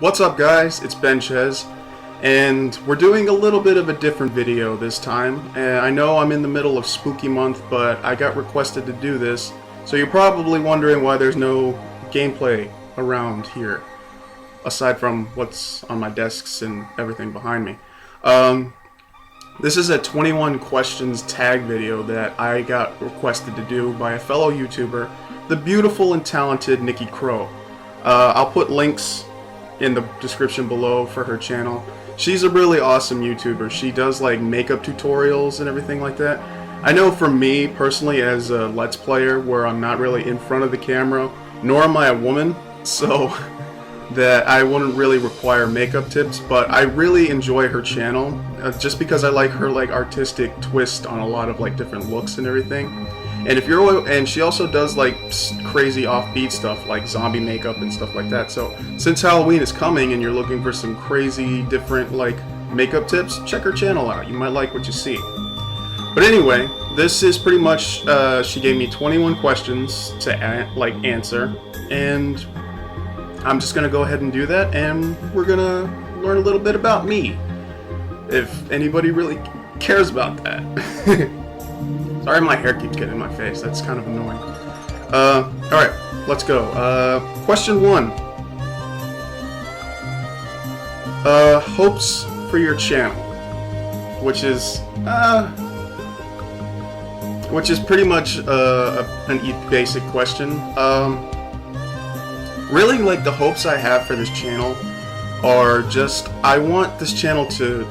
What's up, guys? It's Ben Chez, and we're doing a little bit of a different video this time. I know I'm in the middle of spooky month, but I got requested to do this, so you're probably wondering why there's no gameplay around here, aside from what's on my desks and everything behind me. This is a 21 questions tag video that I got requested to do by a fellow YouTuber, the beautiful and talented Niki Crow. I'll put links in the description below for her channel. She's a really awesome YouTuber. She does like makeup tutorials and everything like that. I know for me personally, as a Let's Player where I'm not really in front of the camera, nor am I a woman, so that I wouldn't really require makeup tips, but I really enjoy her channel just because I like her like artistic twist on a lot of like different looks and everything. And she also does like crazy offbeat stuff like zombie makeup and stuff like that. So since Halloween is coming and you're looking for some crazy different like makeup tips, check her channel out. You might like what you see. But anyway, this is pretty much she gave me 21 questions to answer, and I'm just gonna go ahead and do that, and we're gonna learn a little bit about me, if anybody really cares about that. Sorry, my hair keeps getting in my face. That's kind of annoying. Alright, let's go. Question 1. Hopes for your channel, which is pretty much an basic question. Really, like, the hopes I have for this channel are just, I want this channel to,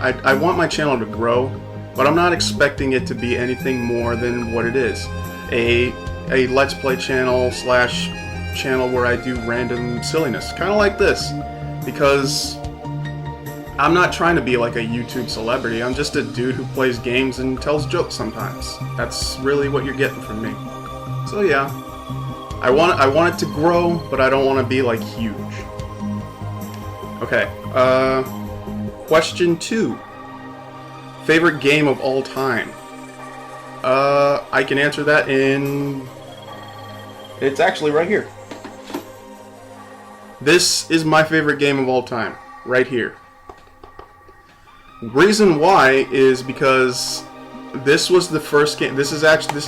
I want my channel to grow, but I'm not expecting it to be anything more than what it is. A Let's Play channel slash channel where I do random silliness, kind of like this, because I'm not trying to be like a YouTube celebrity. I'm just a dude who plays games and tells jokes sometimes. That's really what you're getting from me. So yeah, I want it to grow, but I don't want to be like huge. Okay, question 2. Favorite game of all time? I can answer that in... It's actually right here. This is my favorite game of all time, right here. Reason why is because this was the first game. This is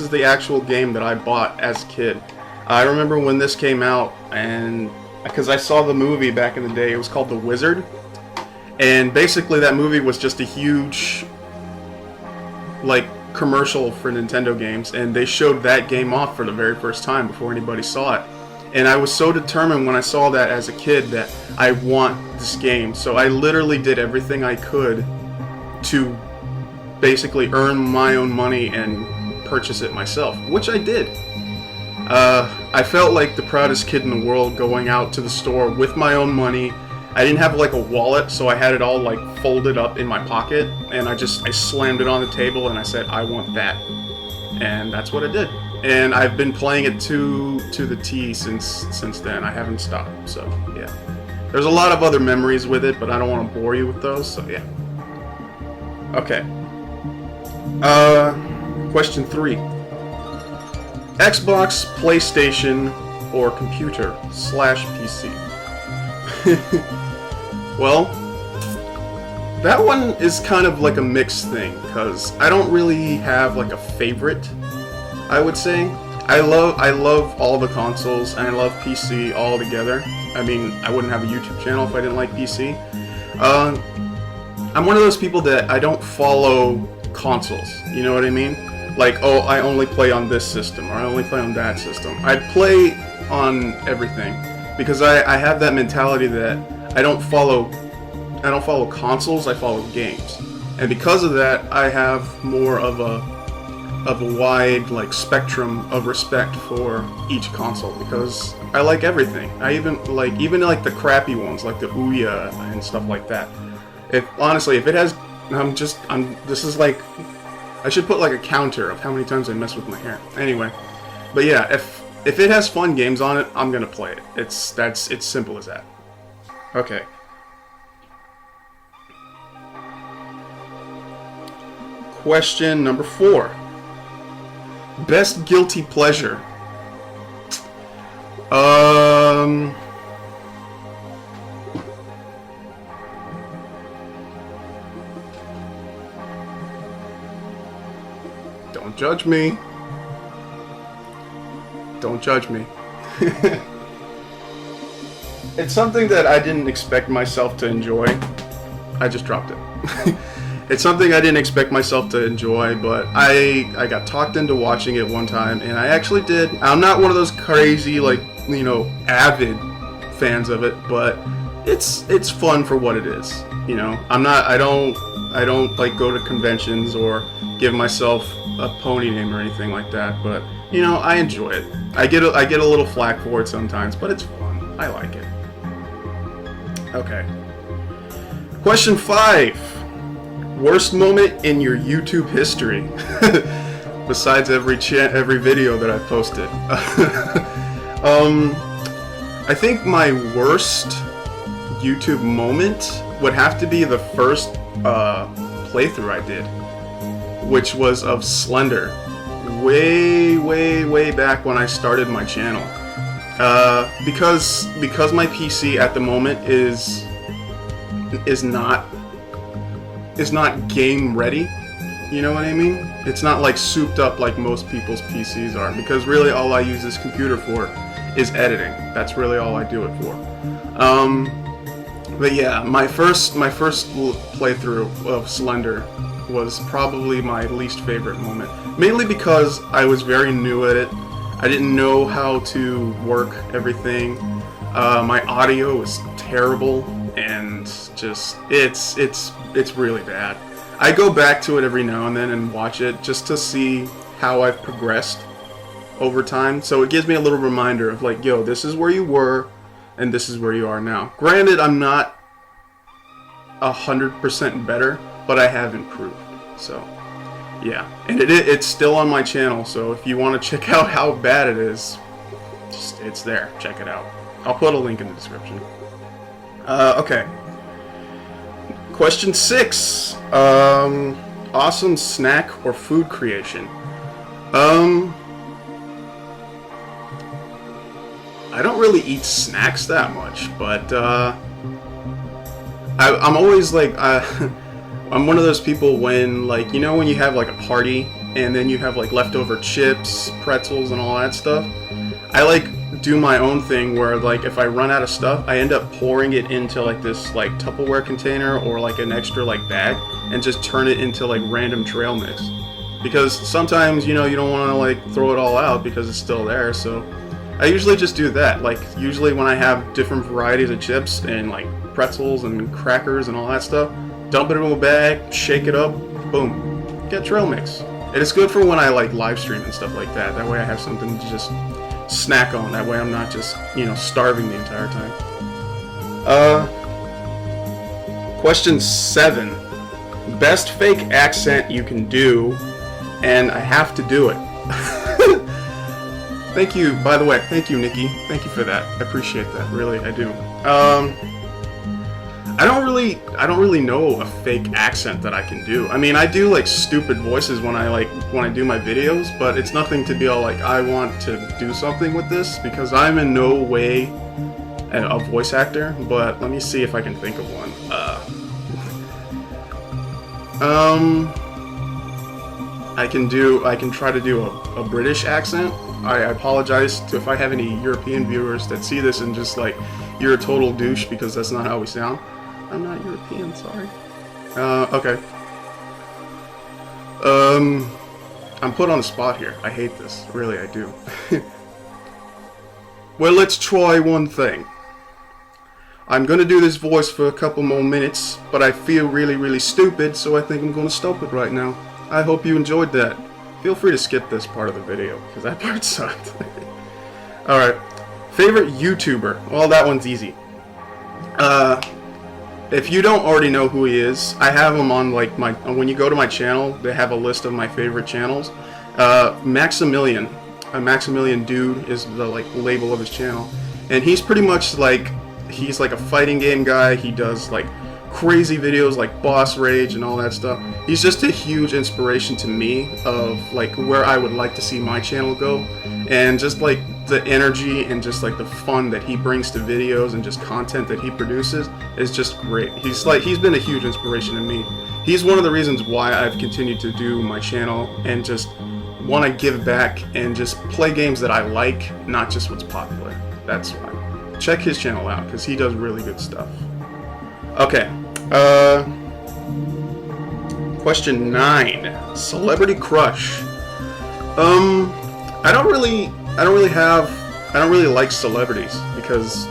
the actual game that I bought as a kid. I remember when this came out, and because I saw the movie back in the day. It was called The Wizard, and basically that movie was just a huge like commercial for Nintendo games, and they showed that game off for the very first time before anybody saw it. And I was so determined when I saw that as a kid that I want this game, so I literally did everything I could to basically earn my own money and purchase it myself, which I did. I felt like the proudest kid in the world going out to the store with my own money. I didn't have like a wallet, so I had it all like folded up in my pocket, and I slammed it on the table and I said, I want that. And that's what I did. And I've been playing it to the T since then. I haven't stopped, so yeah. There's a lot of other memories with it, but I don't want to bore you with those, so yeah. Okay. Question 3. Xbox, PlayStation, or computer / PC? Well, that one is kind of like a mixed thing, because I don't really have like a favorite, I would say. I love all the consoles, and I love PC all together. I mean, I wouldn't have a YouTube channel if I didn't like PC. I'm one of those people that I don't follow consoles, you know what I mean? Like, oh, I only play on this system, or I only play on that system. I play on everything, because I have that mentality that I don't follow consoles, I follow games. And because of that, I have more of a wide like spectrum of respect for each console, because I like everything. I even like the crappy ones, like the Ouya and stuff like that. Honestly, if it has, this is like, I should put like a counter of how many times I mess with my hair. Anyway, but yeah, if it has fun games on it, I'm gonna play it. It's simple as that. Okay. Question number 4. Best guilty pleasure. Don't judge me. Don't judge me. It's something that I didn't expect myself to enjoy. I just dropped it. It's something I didn't expect myself to enjoy, but I got talked into watching it one time, and I actually did. I'm not one of those crazy, like, you know, avid fans of it, but it's fun for what it is. You know, I don't like go to conventions or give myself a pony name or anything like that, but you know, I enjoy it. I get a little flack for it sometimes, but it's fun. I like it. Okay. Question 5. Worst moment in your YouTube history. Besides every video that I've posted. I think my worst YouTube moment would have to be the first playthrough I did, which was of Slender, way back when I started my channel. Because my PC at the moment is not game ready. You know what I mean? It's not like souped up like most people's PCs are, because really all I use this computer for is editing. That's really all I do it for. But yeah, my first playthrough of Slender was probably my least favorite moment. Mainly because I was very new at it. I didn't know how to work everything. My audio was terrible, and just it's really bad. I go back to it every now and then and watch it just to see how I've progressed over time. So it gives me a little reminder of like, yo, this is where you were, and this is where you are now. Granted, I'm not 100% better, but I have improved. So yeah, and it's still on my channel, so if you want to check out how bad it is, it's there. Check it out. I'll put a link in the description. Okay. Question 6. Awesome snack or food creation. I don't really eat snacks that much, but I'm always like, I'm one of those people when, like, you know, when you have like a party and then you have like leftover chips, pretzels, and all that stuff. I like do my own thing where, like, if I run out of stuff, I end up pouring it into like this like Tupperware container or like an extra like bag and just turn it into like random trail mix. Because sometimes, you know, you don't want to like throw it all out because it's still there. So I usually just do that. Like, usually when I have different varieties of chips and like pretzels and crackers and all that stuff, dump it in a bag, shake it up, boom, get trail mix. And it's good for when I like live stream and stuff like that. That way I have something to just snack on. That way I'm not just, you know, starving the entire time. Question 7. Best fake accent you can do, and I have to do it. Thank you, by the way. Thank you, Nikki. Thank you for that. I appreciate that. Really, I do. I don't really know a fake accent that I can do. I mean, I do like stupid voices when I do my videos, but it's nothing to be all like, I want to do something with this, because I'm in no way a voice actor. But let me see if I can think of one. I can try to do a British accent. I apologize if I have any European viewers that see this and just like, you're a total douche, because that's not how we sound. I'm not European, sorry. Okay. I'm put on the spot here. I hate this. Really, I do. Well, let's try one thing. I'm gonna do this voice for a couple more minutes, but I feel really stupid, so I think I'm gonna stop it right now. I hope you enjoyed that. Feel free to skip this part of the video, because that part sucked. Alright. Favorite YouTuber? Well, that one's easy. If you don't already know who he is, I have him on like when you go to my channel, they have a list of my favorite channels. Maximilian, a Maximilian Dude is the like label of his channel, and he's pretty much like, he's like a fighting game guy. He does like crazy videos like Boss Rage and all that stuff. He's just a huge inspiration to me of like where I would like to see my channel go, and just like the energy and just like the fun that he brings to videos and just content that he produces is just great. He's been a huge inspiration to me. He's one of the reasons why I've continued to do my channel and just want to give back and just play games that I like, not just what's popular. That's why. Check his channel out, because he does really good stuff. Okay. Question 9. Celebrity crush. I don't really like celebrities, because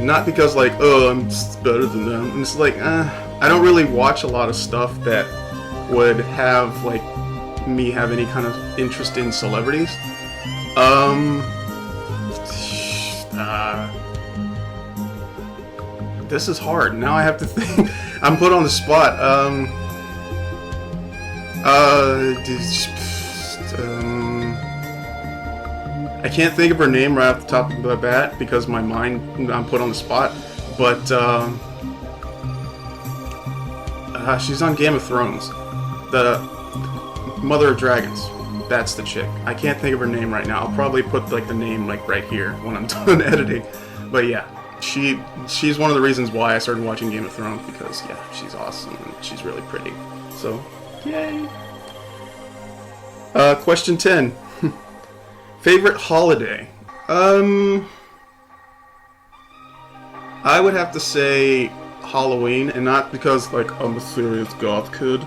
not because like, oh, I'm just better than them. And it's like, I don't really watch a lot of stuff that would have like me have any kind of interest in celebrities. This is hard. Now I have to think. I'm put on the spot. I can't think of her name right off the top of the bat because my mind, I'm put on the spot. But she's on Game of Thrones. The Mother of Dragons. That's the chick. I can't think of her name right now. I'll probably put like the name like right here when I'm done editing. But yeah, she's one of the reasons why I started watching Game of Thrones, because yeah, she's awesome and she's really pretty. So, yay. Question 10. Favorite holiday? I would have to say Halloween, and not because like I'm a serious goth kid.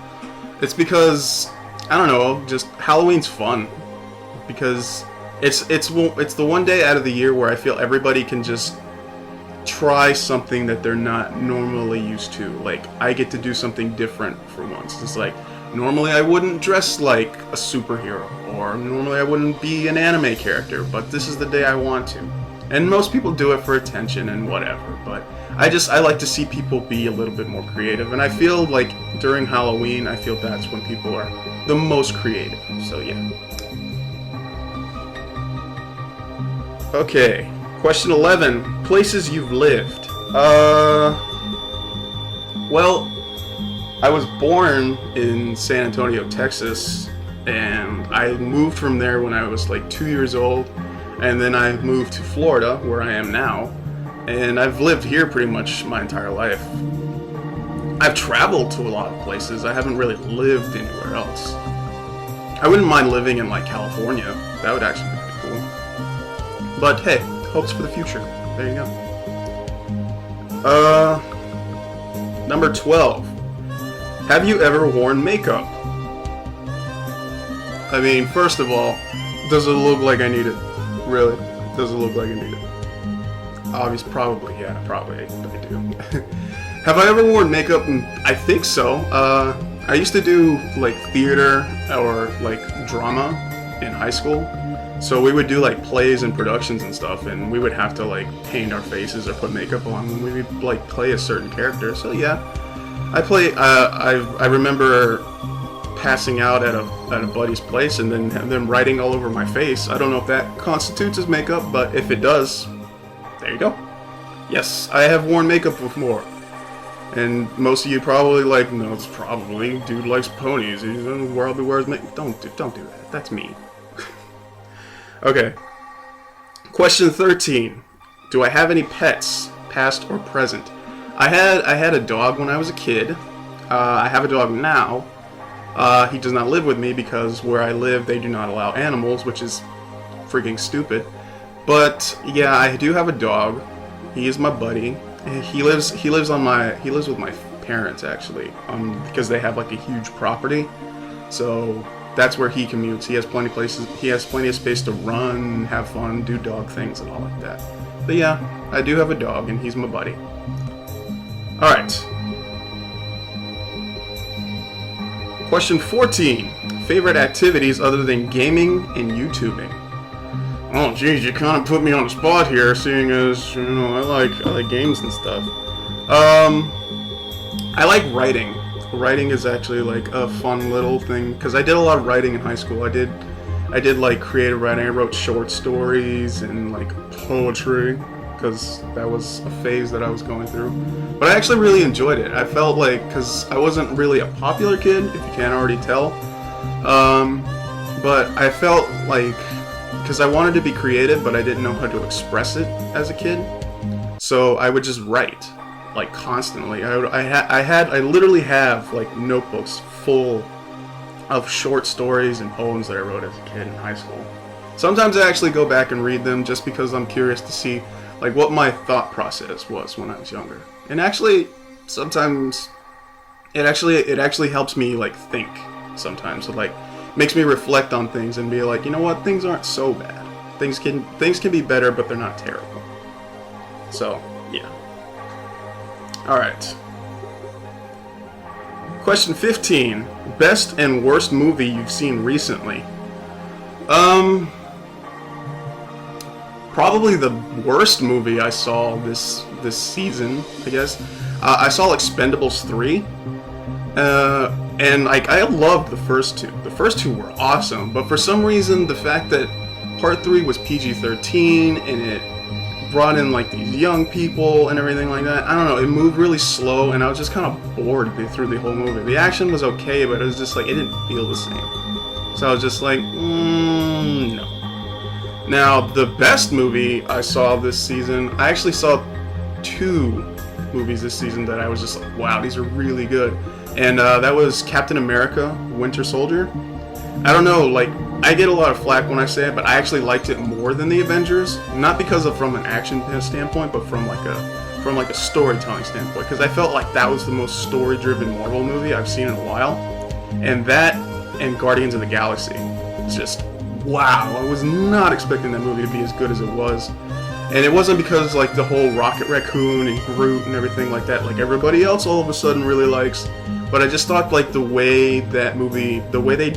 It's because, I don't know, just Halloween's fun. Because it's the one day out of the year where I feel everybody can just try something that they're not normally used to. Like, I get to do something different for once. It's like, normally I wouldn't dress like a superhero, or normally I wouldn't be an anime character, but this is the day I want to. And most people do it for attention and whatever, but I like to see people be a little bit more creative, and I feel like during Halloween, I feel that's when people are the most creative, so yeah. Okay, question 11, places you've lived. Well, I was born in San Antonio, Texas, and I moved from there when I was like 2 years old, and then I moved to Florida, where I am now, and I've lived here pretty much my entire life. I've traveled to a lot of places. I haven't really lived anywhere else. I wouldn't mind living in like California. That would actually be pretty cool. But hey, hopes for the future. There you go. Number 12. Have you ever worn makeup? I mean, first of all, does it look like I need it? Really? Does it look like I need it? Obviously, probably, yeah, probably I do. Have I ever worn makeup? I think so. I used to do like theater or like drama in high school. So we would do like plays and productions and stuff, and we would have to like paint our faces or put makeup on when we would like play a certain character. So yeah, I remember passing out at a buddy's place and then have them writing all over my face. I don't know if that constitutes as makeup, but if it does, there you go. Yes, I have worn makeup before. And most of you probably like, no, it's probably dude likes ponies. He probably wears makeup. Don't do that. That's me. Okay. Question 13. Do I have any pets, past or present? I had a dog when I was a kid. I have a dog now. He does not live with me because where I live they do not allow animals, which is freaking stupid. But yeah, I do have a dog. He is my buddy. He lives with my parents actually, because they have like a huge property. So that's where he commutes. He has plenty of places. He has plenty of space to run, have fun, do dog things and all like that. But yeah, I do have a dog and he's my buddy. All right. Question 14. Favorite activities other than gaming and YouTubing? Oh, geez, you kind of put me on the spot here, seeing as, you know, I like games and stuff. I like writing. Writing is actually like a fun little thing, because I did a lot of writing in high school. I did like creative writing. I wrote short stories and like poetry, because that was a phase that I was going through. But I actually really enjoyed it. I felt like, because I wasn't really a popular kid, if you can't already tell. But I felt like, because I wanted to be creative, but I didn't know how to express it as a kid. So I would just write, like constantly. I literally have like notebooks full of short stories and poems that I wrote as a kid in high school. Sometimes I actually go back and read them just because I'm curious to see like what my thought process was when I was younger. And actually, sometimes it actually helps me like think. Sometimes it like makes me reflect on things and be like, you know what, things aren't so bad. Things can be better, but they're not terrible. So yeah. All right. Question 15. Best and worst movie you've seen recently? Probably the worst movie I saw this season, I guess. I saw Expendables 3. And like I loved the first two. The first two were awesome, but for some reason the fact that Part 3 was PG-13 and it brought in like these young people and everything like that, I don't know, it moved really slow and I was just kind of bored through the whole movie. The action was okay, but it was just like, it didn't feel the same. So I was just like, no. Now, the best movie I saw this season, I actually saw 2 movies this season that I was just like, wow, these are really good. And that was Captain America, Winter Soldier. I don't know, like, I get a lot of flack when I say it, but I actually liked it more than the Avengers. Not because of from an action standpoint, but from like a storytelling standpoint. Because I felt like that was the most story-driven Marvel movie I've seen in a while. And that and Guardians of the Galaxy. It's just, wow, I was not expecting that movie to be as good as it was. And it wasn't because like the whole Rocket Raccoon and Groot and everything like that, like everybody else all of a sudden really likes. But I just thought like the way that movie, the way they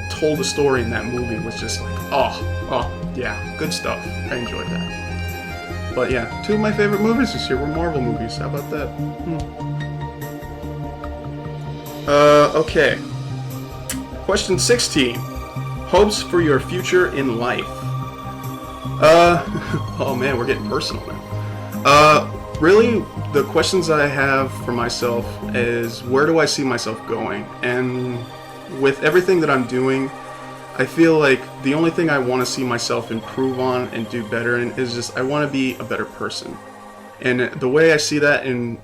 told the story in that movie was just like, oh yeah, good stuff. I enjoyed that. But yeah, 2 of my favorite movies this year were Marvel movies. How about that? Okay. Question 16. Hopes for your future in life. Oh man, we're getting personal now. Really, the questions I have for myself is, where do I see myself going? And with everything that I'm doing, I feel like the only thing I want to see myself improve on and do better in is just, I want to be a better person. And the way I see that in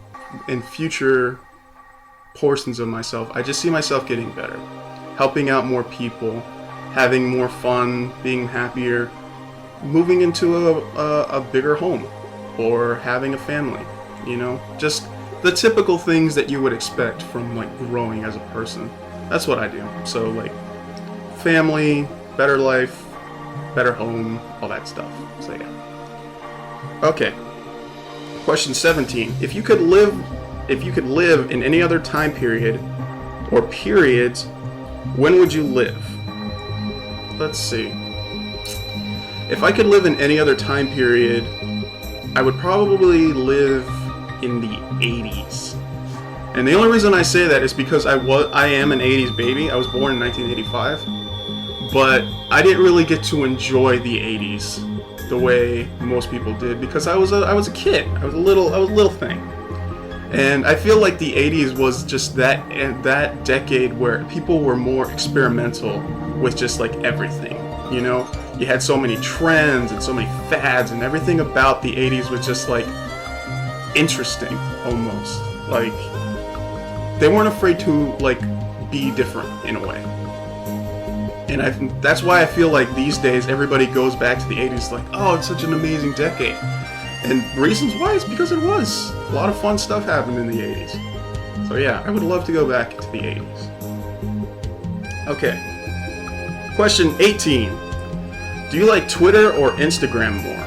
future portions of myself, I just see myself getting better, helping out more people, having more fun, being happier, moving into a bigger home, or having a family, you know? Just the typical things that you would expect from like growing as a person. That's what I do. So like family, better life, better home, all that stuff. So yeah. Okay. Question 17. If you could live in any other time period or periods, when would you live? Let's see. If I could live in any other time period, I would probably live in the 80s. And the only reason I say that is because I am an 80s baby. I was born in 1985, but I didn't really get to enjoy the 80s the way most people did because I was a kid. I was a little thing. And I feel like the 80s was just that decade where people were more experimental with just like everything, you know? You had so many trends and so many fads, and everything about the 80s was just like interesting almost. Like they weren't afraid to like be different in a way. And that's why I feel like these days everybody goes back to the 80s like, oh, it's such an amazing decade. And reasons why is because it was. A lot of fun stuff happened in the 80s. So yeah, I would love to go back to the 80s. Okay. Question 18. Do you like Twitter or Instagram more?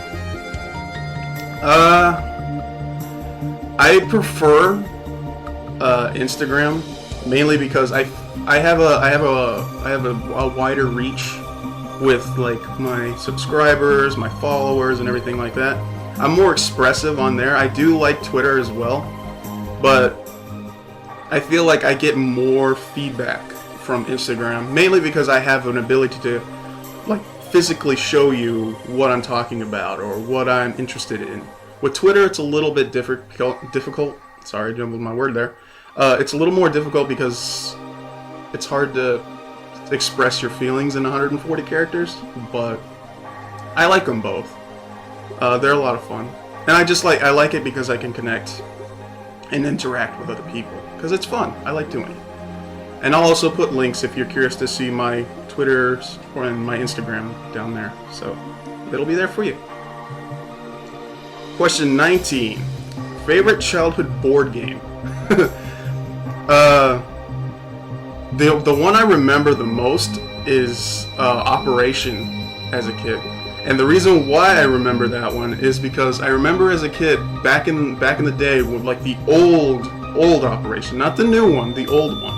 I prefer Instagram, mainly because I have a wider reach with like my subscribers, my followers, and everything like that. I'm more expressive on there. I do like Twitter as well, but I feel like I get more feedback from Instagram, mainly because I have an ability to like physically show you what I'm talking about or what I'm interested in. With Twitter, it's a little bit difficult. Sorry, I jumbled my word there. It's a little more difficult because it's hard to express your feelings in 140 characters, but I like them both. They're a lot of fun. And I like it because I can connect and interact with other people. Because it's fun. I like doing it. And I'll also put links if you're curious to see my Twitter or my Instagram down there. So it'll be there for you. Question 19. Favorite childhood board game? The one I remember the most is Operation as a kid. And the reason why I remember that one is because I remember as a kid, back in the day, with like the old Operation, not the new one, the old one.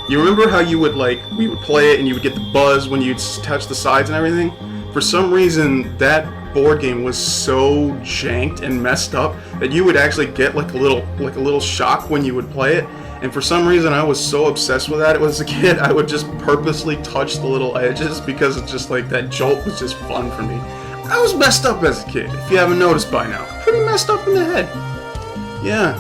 You remember how you would we would play it and you would get the buzz when you'd touch the sides and everything? For some reason, that board game was so janked and messed up that you would actually get like a little shock when you would play it. And for some reason, I was so obsessed with that. It was a kid, I would just purposely touch the little edges because it's just like that jolt was just fun for me. I was messed up as a kid, if you haven't noticed by now. Pretty messed up in the head. Yeah.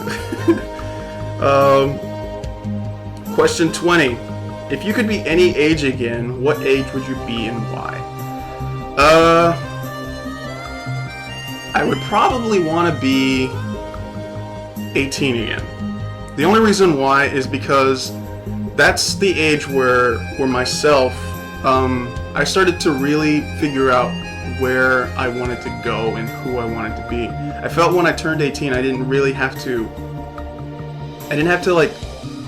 Question 20. If you could be any age again, what age would you be and why? I would probably want to be 18 again. The only reason why is because that's the age where myself, I started to really figure out where I wanted to go and who I wanted to be. I felt when I turned 18, I didn't have to like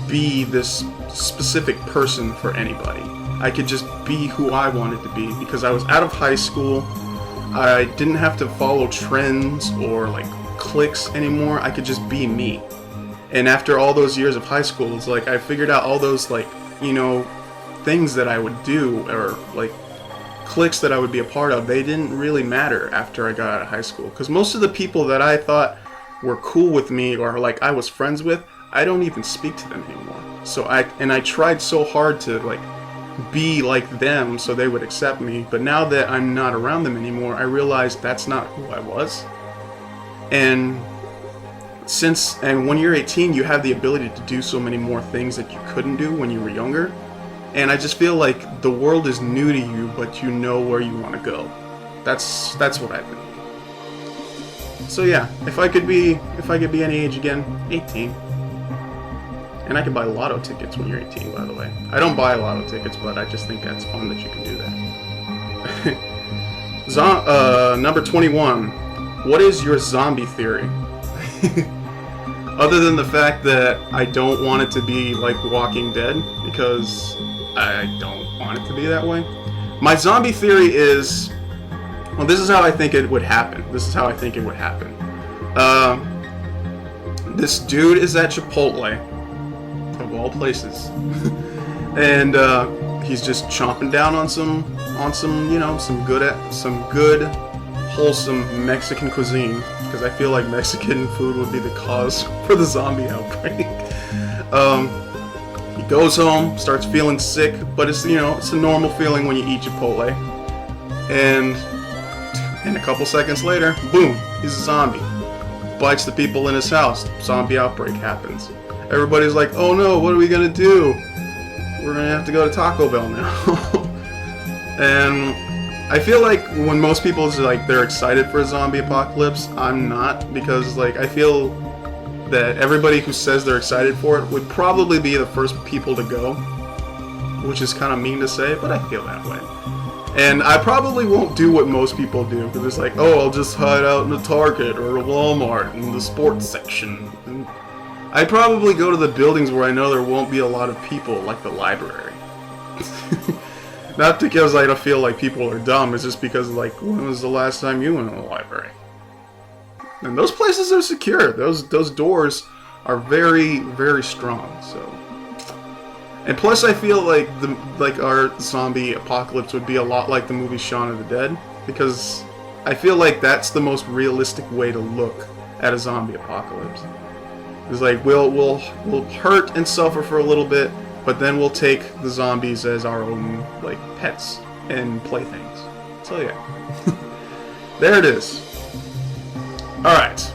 be this specific person for anybody. I could just be who I wanted to be because I was out of high school. I didn't have to follow trends or like cliques anymore. I could just be me. And after all those years of high school, it's like I figured out all those things that I would do or like cliques that I would be a part of. They didn't really matter after I got out of high school because most of the people that I thought were cool with me or like I was friends with, I don't even speak to them anymore. So I tried so hard to like be like them so they would accept me. But now that I'm not around them anymore, I realized that's not who I was. And when you're 18, you have the ability to do so many more things that you couldn't do when you were younger. And I just feel like the world is new to you, but you know where you want to go. That's what I think. So yeah, if I could be any age again, 18. And I could buy lotto tickets when you're 18, by the way. I don't buy lotto tickets, but I just think that's fun that you can do that. Number 21. What is your zombie theory? Other than the fact that I don't want it to be like Walking Dead, because I don't want it to be that way. My zombie theory is, well, this is how I think it would happen. This dude is at Chipotle, of all places, and he's just chomping down on some good wholesome Mexican cuisine, because I feel like Mexican food would be the cause for the zombie outbreak. He goes home, starts feeling sick, but it's a normal feeling when you eat Chipotle. And a couple seconds later, boom, he's a zombie. Bites the people in his house. Zombie outbreak happens. Everybody's like, oh no, what are we gonna do? We're gonna have to go to Taco Bell now. And I feel like when most people they're excited for a zombie apocalypse, I'm not, because I feel that everybody who says they're excited for it would probably be the first people to go, which is kind of mean to say, but I feel that way. And I probably won't do what most people do, because it's like, oh, I'll just hide out in a Target or a Walmart in the sports section. And I'd probably go to the buildings where I know there won't be a lot of people, like the library. Not because I don't feel like people are dumb, it's just because, when was the last time you went to the library? And those places are secure. Those doors are very, very strong, so. And plus I feel like our zombie apocalypse would be a lot like the movie Shaun of the Dead, because I feel like that's the most realistic way to look at a zombie apocalypse. It's we'll hurt and suffer for a little bit, but then we'll take the zombies as our own pets and playthings. So yeah. There it is. Alright.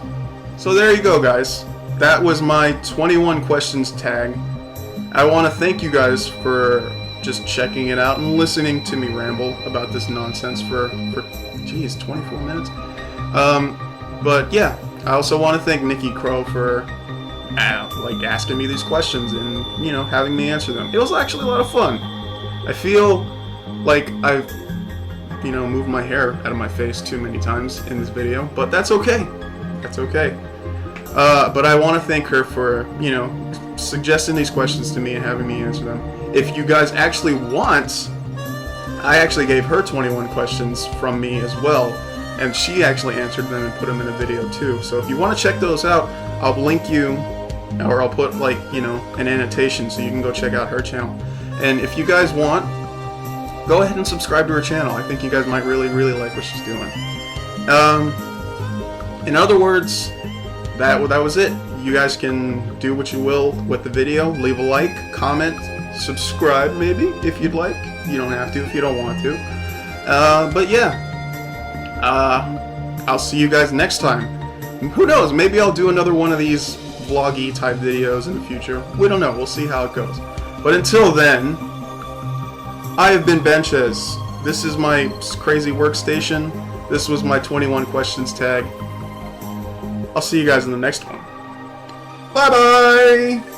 So there you go, guys. That was my 21 questions tag. I want to thank you guys for just checking it out and listening to me ramble about this nonsense for 24 minutes. But yeah, I also want to thank Niki Crow for like asking me these questions and, you know, having me answer them. It was actually a lot of fun. I feel like I've, you know, moved my hair out of my face too many times in this video, but that's okay. That's okay. But I want to thank her for, you know, suggesting these questions to me and having me answer them. If you guys actually want, I actually gave her 21 questions from me as well, and she actually answered them and put them in a video too. So if you want to check those out, I'll link you, or I'll put, like, you know, an annotation so you can go check out her channel. And if you guys want, go ahead and subscribe to her channel. I think you guys might really like what she's doing. In other words, that was it. You guys can do what you will with the video. Leave a like, comment, subscribe maybe if you'd like. You don't have to if you don't want to. But yeah, I'll see you guys next time. Who knows? Maybe I'll do another one of these vloggy type videos in the future. We don't know. We'll see how it goes. But until then, I have been Benches. This is my crazy workstation. This was my 21 questions tag. I'll see you guys in the next one. Bye-bye!